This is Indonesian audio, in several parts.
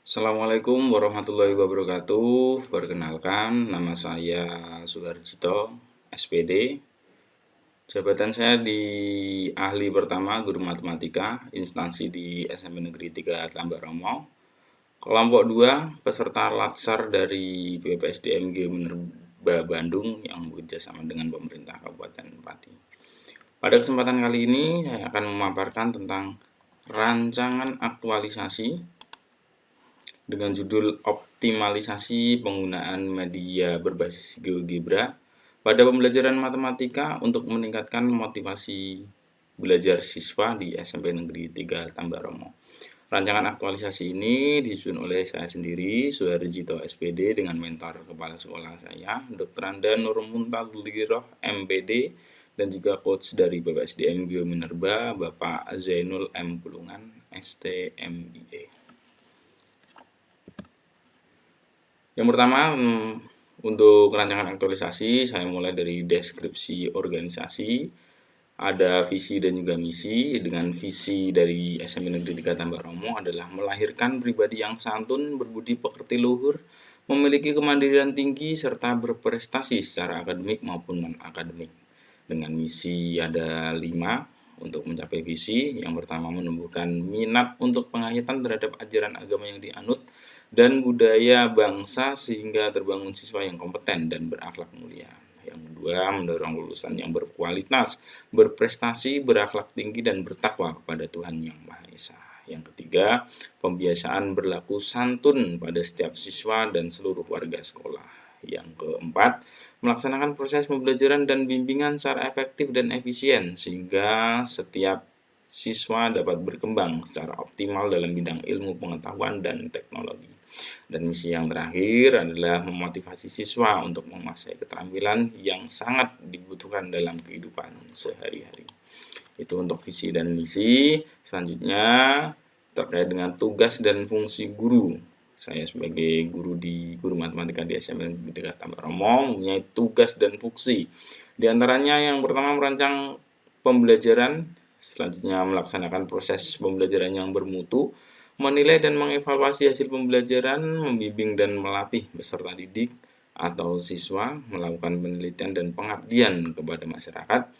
Assalamualaikum warahmatullahi wabarakatuh. Perkenalkan, nama saya Suharjito, SPD. Jabatan saya di ahli pertama guru matematika, instansi di SMP Negeri 3 Tambaromo. Kelompok 2, peserta latsar dari BPSDMG Minerba Bandung yang bekerjasama dengan pemerintah Kabupaten Pati. Pada kesempatan kali ini, saya akan memaparkan tentang rancangan aktualisasi dengan judul optimalisasi penggunaan media berbasis GeoGebra pada pembelajaran matematika untuk meningkatkan motivasi belajar siswa di SMP Negeri 3 Tambaromo. Rancangan aktualisasi ini disusun oleh saya sendiri, Suharjito SPD, dengan mentor kepala sekolah saya, Dr. Anda Nur Muntagliroh, MPD, dan juga coach dari BPSDM Geo Minerba, Bapak Zainul M. Pulungan, STMIE. Yang pertama, untuk rancangan aktualisasi, saya mulai dari deskripsi organisasi. Ada visi dan juga misi. Dengan visi dari SMP Negeri 3 Tambaromo adalah melahirkan pribadi yang santun, berbudi pekerti luhur, memiliki kemandirian tinggi, serta berprestasi secara akademik maupun non-akademik. Dengan misi ada 5 untuk mencapai visi. Yang pertama, menumbuhkan minat untuk penghayatan terhadap ajaran agama yang dianut dan budaya bangsa sehingga terbangun siswa yang kompeten dan berakhlak mulia. Yang kedua, mendorong lulusan yang berkualitas, berprestasi, berakhlak tinggi, dan bertakwa kepada Tuhan Yang Maha Esa. Yang ketiga, pembiasaan berlaku santun pada setiap siswa dan seluruh warga sekolah. Yang keempat, melaksanakan proses pembelajaran dan bimbingan secara efektif dan efisien sehingga setiap siswa dapat berkembang secara optimal dalam bidang ilmu pengetahuan dan teknologi. Dan misi yang terakhir adalah memotivasi siswa untuk menguasai keterampilan yang sangat dibutuhkan dalam kehidupan sehari-hari. Itu untuk visi dan misi. Selanjutnya terkait dengan tugas dan fungsi guru. Saya sebagai guru matematika di SMP Negeri Tambaromo mempunyai tugas dan fungsi. Di antaranya yang pertama merancang pembelajaran, selanjutnya melaksanakan proses pembelajaran yang bermutu, menilai dan mengevaluasi hasil pembelajaran, membimbing dan melatih peserta didik atau siswa, melakukan penelitian dan pengabdian kepada masyarakat,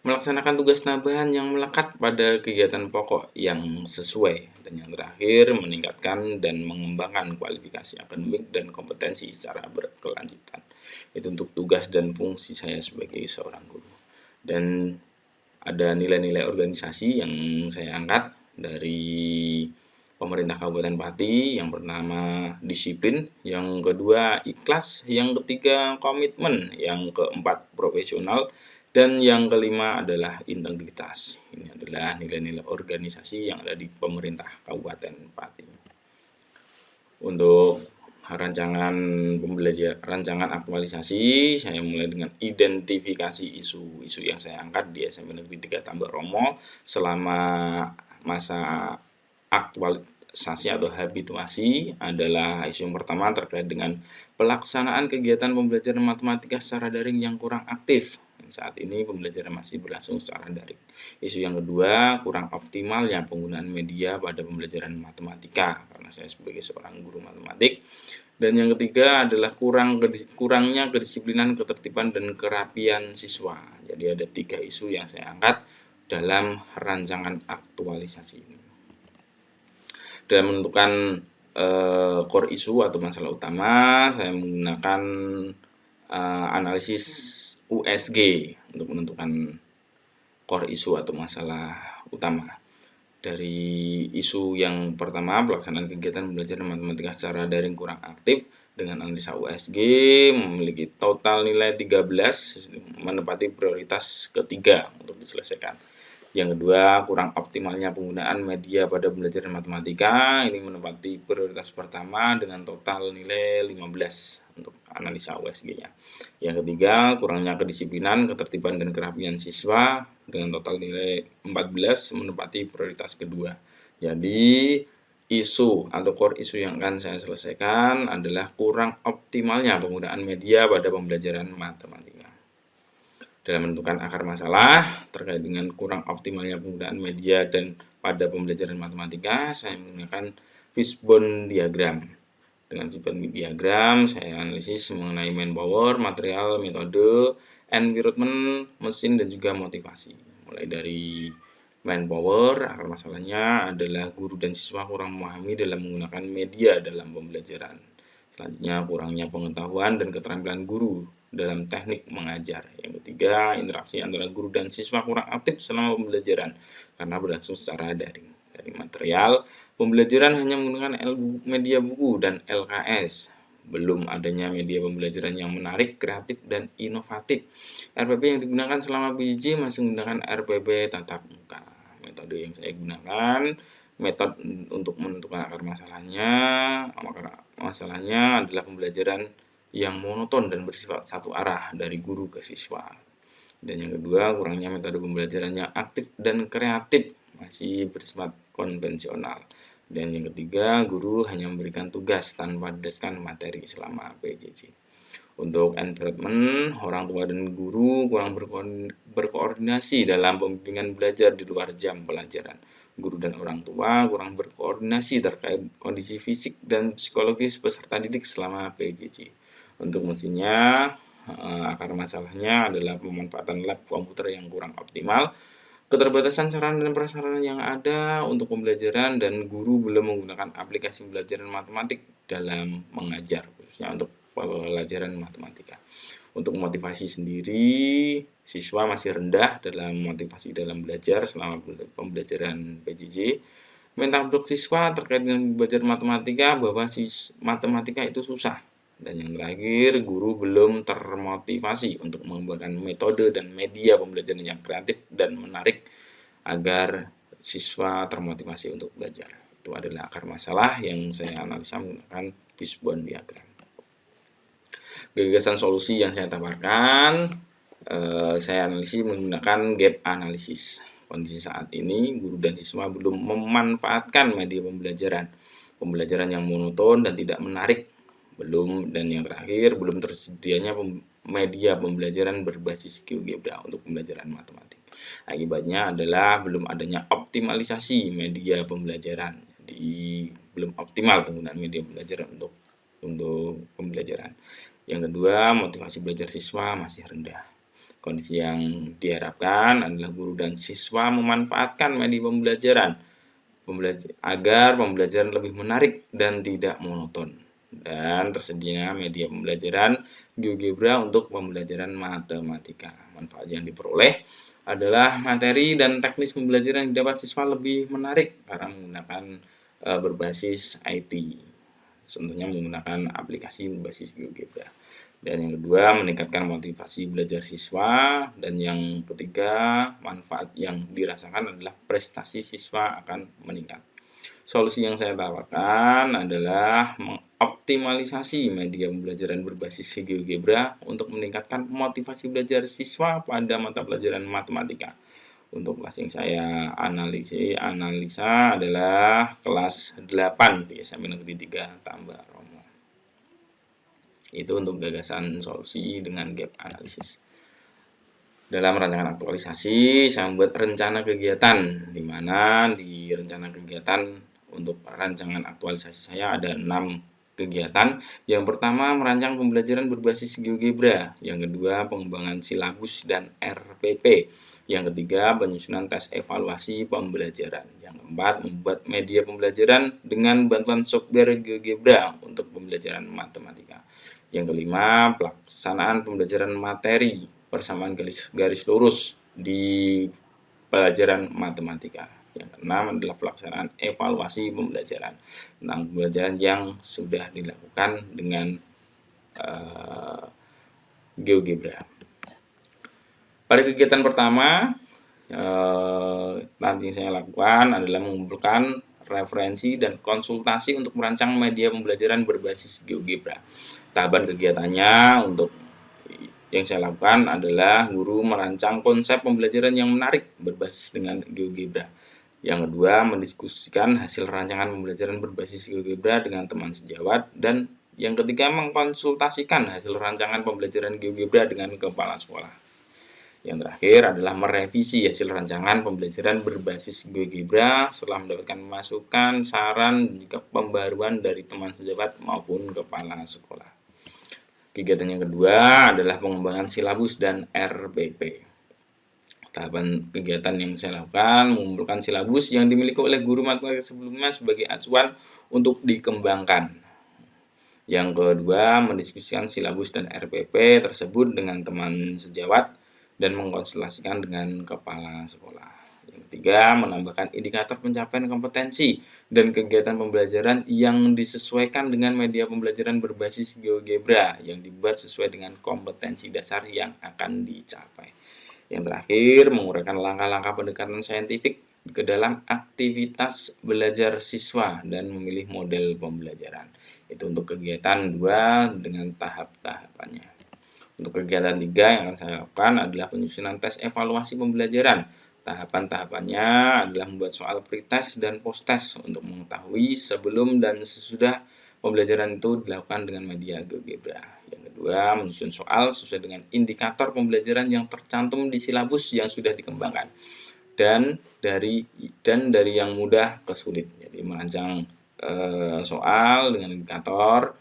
melaksanakan tugas tambahan yang melekat pada kegiatan pokok yang sesuai, dan yang terakhir meningkatkan dan mengembangkan kualifikasi akademik dan kompetensi secara berkelanjutan. Itu untuk tugas dan fungsi saya sebagai seorang guru. Dan ada nilai-nilai organisasi yang saya angkat dari pemerintah Kabupaten Pati. Yang pertama disiplin, yang kedua ikhlas, yang ketiga komitmen, yang keempat profesional, dan yang kelima adalah integritas. Ini adalah nilai-nilai organisasi yang ada di pemerintah Kabupaten Pati. Untuk rancangan aktualisasi, saya mulai dengan identifikasi isu-isu yang saya angkat di SMP Negeri 3 Tambaromo selama masa aktualisasi atau habituasi. Adalah isu yang pertama terkait dengan pelaksanaan kegiatan pembelajaran matematika secara daring yang kurang aktif. Saat ini pembelajaran masih berlangsung secara daring. Isu yang kedua, kurang optimalnya penggunaan media pada pembelajaran matematika karena saya sebagai seorang guru matematik. Dan yang ketiga adalah kurangnya kedisiplinan, ketertiban, dan kerapian siswa. Jadi ada 3 isu yang saya angkat dalam rancangan aktualisasi ini. Dalam menentukan core isu atau masalah utama, saya menggunakan analisis USG untuk menentukan core isu atau masalah utama. Dari isu yang pertama, pelaksanaan kegiatan pembelajaran matematika secara daring kurang aktif, dengan analisa USG memiliki total nilai 13, menempati prioritas ketiga untuk diselesaikan. Yang kedua, kurang optimalnya penggunaan media pada pembelajaran matematika, ini menempati prioritas pertama dengan total nilai 15 untuk analisa USG-nya. Yang ketiga, kurangnya kedisiplinan, ketertiban, dan kerapian siswa dengan total nilai 14 menempati prioritas kedua. Jadi, isu atau core isu yang akan saya selesaikan adalah kurang optimalnya penggunaan media pada pembelajaran matematika. Dalam menentukan akar masalah terkait dengan kurang optimalnya penggunaan media dan pada pembelajaran matematika, saya menggunakan fishbone diagram. Dengan fishbone diagram, saya analisis mengenai manpower, material, metode, environment, mesin, dan juga motivasi. Mulai dari manpower, akar masalahnya adalah guru dan siswa kurang memahami dalam menggunakan media dalam pembelajaran. Selanjutnya, kurangnya pengetahuan dan keterampilan guru dalam teknik mengajar. Yang ketiga, interaksi antara guru dan siswa kurang aktif selama pembelajaran karena berlangsung secara daring. Dari material, pembelajaran hanya menggunakan media buku dan LKS. Belum adanya media pembelajaran yang menarik, kreatif, dan inovatif. RPP yang digunakan selama PJJ masih menggunakan RPP tatap muka. Metode yang saya gunakan, metode untuk menentukan akar masalahnya adalah pembelajaran yang monoton dan bersifat satu arah dari guru ke siswa. Dan yang kedua, kurangnya metode pembelajaran yang aktif dan kreatif, masih bersifat konvensional. Dan yang ketiga, guru hanya memberikan tugas tanpa didasarkan materi selama PJJ. Untuk environment, orang tua dan guru kurang berkoordinasi dalam pembimbingan belajar di luar jam pelajaran. Guru dan orang tua kurang berkoordinasi terkait kondisi fisik dan psikologis peserta didik selama PJJ. Untuk mesinnya, akar masalahnya adalah pemanfaatan lab komputer yang kurang optimal, keterbatasan sarana dan prasarana yang ada untuk pembelajaran, dan guru belum menggunakan aplikasi pembelajaran matematik dalam mengajar, khususnya untuk pelajaran matematika. Untuk motivasi sendiri, siswa masih rendah dalam motivasi dalam belajar selama pembelajaran PJJ. Mental blok siswa terkait dengan belajar matematika bahwa matematika itu susah. Dan yang terakhir, guru belum termotivasi untuk mengembangkan metode dan media pembelajaran yang kreatif dan menarik agar siswa termotivasi untuk belajar. Itu adalah akar masalah yang saya analisa menggunakan fishbone diagram. Gagasan solusi yang saya tawarkan, saya analisis menggunakan gap analysis. Kondisi saat ini, guru dan siswa belum memanfaatkan media pembelajaran yang monoton dan tidak menarik. Dan yang terakhir, belum tersedianya media pembelajaran berbasis GeoGebra untuk pembelajaran matematik. Akibatnya adalah belum adanya optimalisasi media pembelajaran. Jadi belum optimal penggunaan media pembelajaran untuk pembelajaran. Yang kedua, motivasi belajar siswa masih rendah. Kondisi yang diharapkan adalah guru dan siswa memanfaatkan media pembelajaran agar pembelajaran lebih menarik dan tidak monoton. Dan tersedia media pembelajaran GeoGebra untuk pembelajaran matematika. Manfaat yang diperoleh adalah materi dan teknis pembelajaran yang didapat siswa lebih menarik karena menggunakan berbasis IT. Tentunya menggunakan aplikasi berbasis GeoGebra. Dan yang kedua, meningkatkan motivasi belajar siswa. Dan yang ketiga, manfaat yang dirasakan adalah prestasi siswa akan meningkat. Solusi yang saya tawarkan adalah mengoptimalisasi media pembelajaran berbasis GeoGebra untuk meningkatkan motivasi belajar siswa pada mata pelajaran matematika. Untuk kelas yang saya analisa adalah kelas 8 di SMP Negeri 3 Tambak Romo. Itu untuk gagasan solusi dengan gap analisis. Dalam rancangan aktualisasi, saya membuat rencana kegiatan, di mana di rencana kegiatan untuk rancangan aktualisasi saya ada 6 kegiatan. Yang pertama, merancang pembelajaran berbasis GeoGebra. Yang kedua, pengembangan silabus dan RPP. Yang ketiga, penyusunan tes evaluasi pembelajaran. Yang keempat, membuat media pembelajaran dengan bantuan software GeoGebra untuk pembelajaran matematika. Yang kelima, pelaksanaan pembelajaran materi persamaan garis lurus di pelajaran matematika. Yang keenam adalah pelaksanaan evaluasi pembelajaran tentang pembelajaran yang sudah dilakukan dengan GeoGebra. Pada kegiatan pertama, nanti yang saya lakukan adalah mengumpulkan referensi dan konsultasi untuk merancang media pembelajaran berbasis GeoGebra. Tahapan kegiatannya yang saya lakukan adalah guru merancang konsep pembelajaran yang menarik berbasis dengan GeoGebra. Yang kedua, mendiskusikan hasil rancangan pembelajaran berbasis GeoGebra dengan teman sejawat. Dan yang ketiga, mengkonsultasikan hasil rancangan pembelajaran GeoGebra dengan kepala sekolah. Yang terakhir adalah merevisi hasil rancangan pembelajaran berbasis GeoGebra setelah mendapatkan masukan, saran, dan juga pembaruan dari teman sejawat maupun kepala sekolah. Kegiatan yang kedua adalah pengembangan silabus dan RPP. Tahapan kegiatan yang saya lakukan mengumpulkan silabus yang dimiliki oleh guru matematika sebelumnya sebagai acuan untuk dikembangkan. Yang kedua, mendiskusikan silabus dan RPP tersebut dengan teman sejawat dan mengkonsultasikan dengan kepala sekolah. Yang ketiga, menambahkan indikator pencapaian kompetensi dan kegiatan pembelajaran yang disesuaikan dengan media pembelajaran berbasis GeoGebra yang dibuat sesuai dengan kompetensi dasar yang akan dicapai. Yang terakhir, menguraikan langkah-langkah pendekatan saintifik ke dalam aktivitas belajar siswa dan memilih model pembelajaran. Itu untuk kegiatan 2 dengan tahap-tahapannya. Untuk kegiatan 3 yang akan saya lakukan adalah penyusunan tes evaluasi pembelajaran. Tahapan-tahapannya adalah membuat soal pretest dan post-test untuk mengetahui sebelum dan sesudah pembelajaran itu dilakukan dengan media GeoGebra. Yang kedua, menyusun soal sesuai dengan indikator pembelajaran yang tercantum di silabus yang sudah dikembangkan. Dan dari yang mudah ke sulit. Jadi merancang soal dengan indikator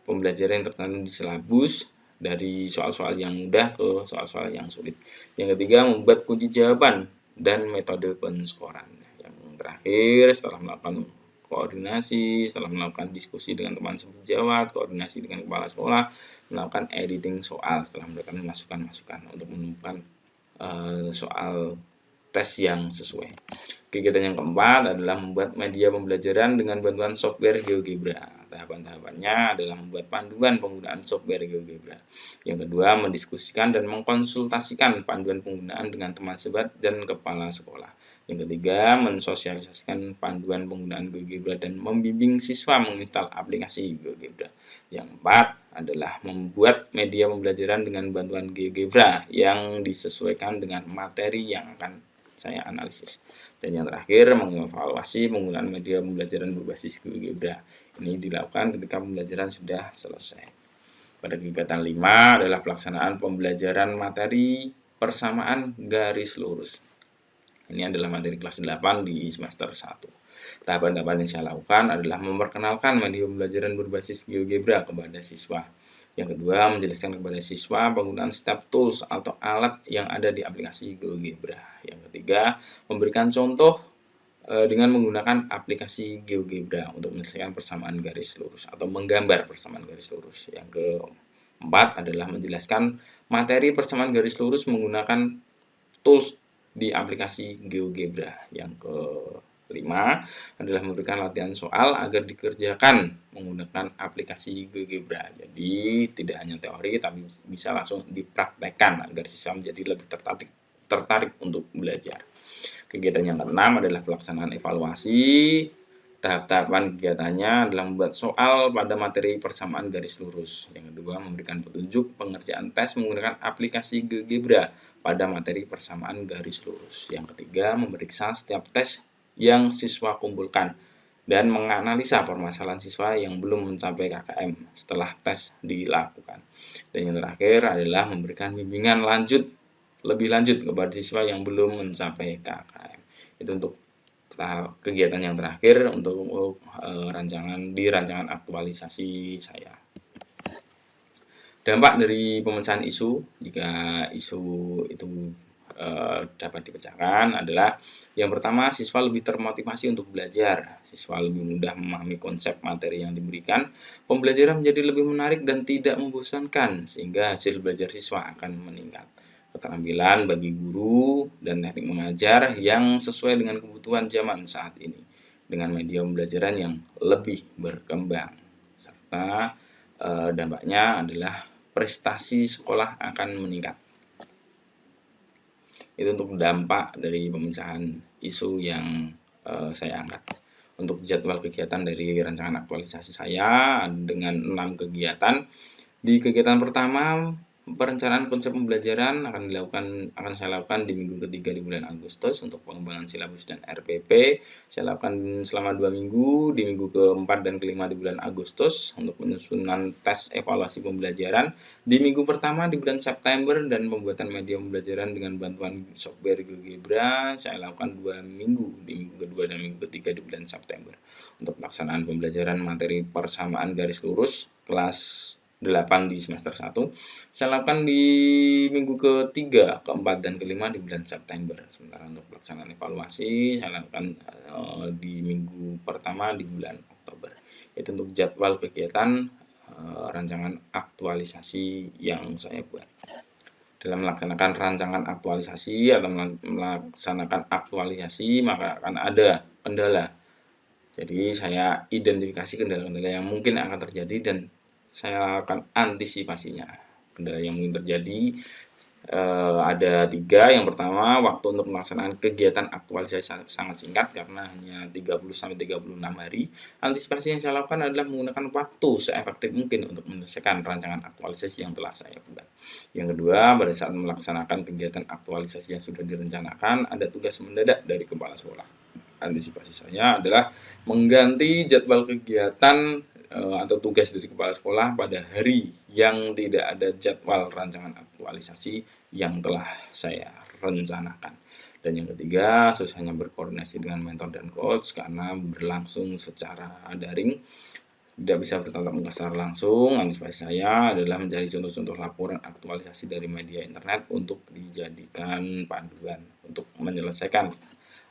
pembelajaran yang tercantum di silabus dari soal-soal yang mudah ke soal-soal yang sulit. Yang ketiga, membuat kunci jawaban dan metode penskoran. Yang terakhir, setelah melakukan koordinasi, setelah melakukan diskusi dengan teman sejawat, koordinasi dengan kepala sekolah, melakukan editing soal setelah mendapatkan masukan-masukan untuk menemukan soal tes yang sesuai. Kegiatan yang keempat adalah membuat media pembelajaran dengan bantuan software GeoGebra. Tahapan-tahapannya adalah membuat panduan penggunaan software GeoGebra. Yang kedua, mendiskusikan dan mengkonsultasikan panduan penggunaan dengan teman sebat dan kepala sekolah. Yang ketiga, mensosialisasikan panduan penggunaan GeoGebra dan membimbing siswa menginstal aplikasi GeoGebra. Yang keempat adalah membuat media pembelajaran dengan bantuan GeoGebra yang disesuaikan dengan materi yang akan saya analisis. Dan yang terakhir, mengevaluasi penggunaan media pembelajaran berbasis GeoGebra. Ini dilakukan ketika pembelajaran sudah selesai. Pada kegiatan 5 adalah pelaksanaan pembelajaran materi persamaan garis lurus. Ini adalah materi kelas 8 di semester 1. Tahapan-tahapan yang saya lakukan adalah memperkenalkan media pembelajaran berbasis GeoGebra kepada siswa. Yang kedua, menjelaskan kepada siswa penggunaan step tools atau alat yang ada di aplikasi GeoGebra. Yang ketiga, memberikan contoh dengan menggunakan aplikasi GeoGebra untuk menyelesaikan persamaan garis lurus atau menggambar persamaan garis lurus. Yang keempat adalah menjelaskan materi persamaan garis lurus menggunakan tools di aplikasi GeoGebra. Yang kelima adalah memberikan latihan soal agar dikerjakan menggunakan aplikasi GeoGebra. Jadi tidak hanya teori tapi bisa langsung dipraktekkan agar siswa menjadi lebih tertarik untuk belajar. Kegiatan yang keenam adalah pelaksanaan evaluasi. Tahap-tahapan kegiatannya adalah membuat soal pada materi persamaan garis lurus. Yang kedua, memberikan petunjuk pengerjaan tes menggunakan aplikasi GeoGebra pada materi persamaan garis lurus. Yang ketiga, memeriksa setiap tes yang siswa kumpulkan dan menganalisa permasalahan siswa yang belum mencapai KKM setelah tes dilakukan. Dan yang terakhir adalah memberikan bimbingan lebih lanjut kepada siswa yang belum mencapai KKM. Itu untuk kegiatan yang terakhir untuk rancangan aktualisasi saya. Dampak dari pemecahan isu, jika isu itu dapat dipecahkan adalah yang pertama, siswa lebih termotivasi untuk belajar, siswa lebih mudah memahami konsep materi yang diberikan, pembelajaran menjadi lebih menarik dan tidak membosankan sehingga hasil belajar siswa akan meningkat. Keterampilan bagi guru dan teknik mengajar yang sesuai dengan kebutuhan zaman saat ini dengan media pembelajaran yang lebih berkembang serta dampaknya adalah prestasi sekolah akan meningkat. Itu untuk dampak dari pemecahan isu yang saya angkat. Untuk jadwal kegiatan dari rancangan aktualisasi saya dengan 6 kegiatan. Di kegiatan pertama Perencanaan konsep pembelajaran akan saya lakukan di minggu ketiga di bulan Agustus untuk pengembangan silabus dan RPP. Saya lakukan selama 2 minggu, di minggu keempat dan kelima di bulan Agustus untuk penyusunan tes evaluasi pembelajaran. Di minggu pertama di bulan September dan pembuatan media pembelajaran dengan bantuan software GeoGebra saya lakukan 2 minggu, di minggu kedua dan minggu ketiga di bulan September. Untuk pelaksanaan pembelajaran materi persamaan garis lurus kelas 8 di semester 1 saya lakukan di minggu ketiga, keempat, dan kelima di bulan September. Sementara untuk pelaksanaan evaluasi saya lakukan di minggu pertama di bulan Oktober. Itu untuk jadwal kegiatan rancangan aktualisasi yang saya buat. Dalam melaksanakan rancangan aktualisasi atau melaksanakan aktualisasi maka akan ada kendala. Jadi saya identifikasi kendala-kendala yang mungkin akan terjadi dan saya akan antisipasinya. Kendala yang mungkin terjadi ada 3. Yang pertama, waktu untuk melaksanakan kegiatan aktualisasi sangat singkat karena hanya 30-36 hari. Antisipasi yang saya lakukan adalah menggunakan waktu seefektif mungkin untuk menyelesaikan rancangan aktualisasi yang telah saya buat. Yang kedua, pada saat melaksanakan kegiatan aktualisasi yang sudah direncanakan, ada tugas mendadak dari kepala sekolah. Antisipasi saya adalah mengganti jadwal kegiatan atau tugas dari kepala sekolah pada hari yang tidak ada jadwal rancangan aktualisasi yang telah saya rencanakan. Dan yang ketiga, susahnya berkoordinasi dengan mentor dan coach karena berlangsung secara daring, tidak bisa bertatap muka secara langsung. Antisipasi saya adalah mencari contoh-contoh laporan aktualisasi dari media internet untuk dijadikan panduan untuk menyelesaikan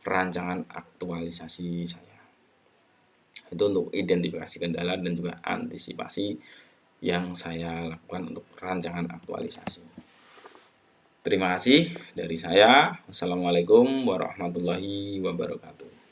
rancangan aktualisasi saya. Itu untuk identifikasi kendala dan juga antisipasi yang saya lakukan untuk rancangan aktualisasi. Terima kasih dari saya. Wassalamualaikum warahmatullahi wabarakatuh.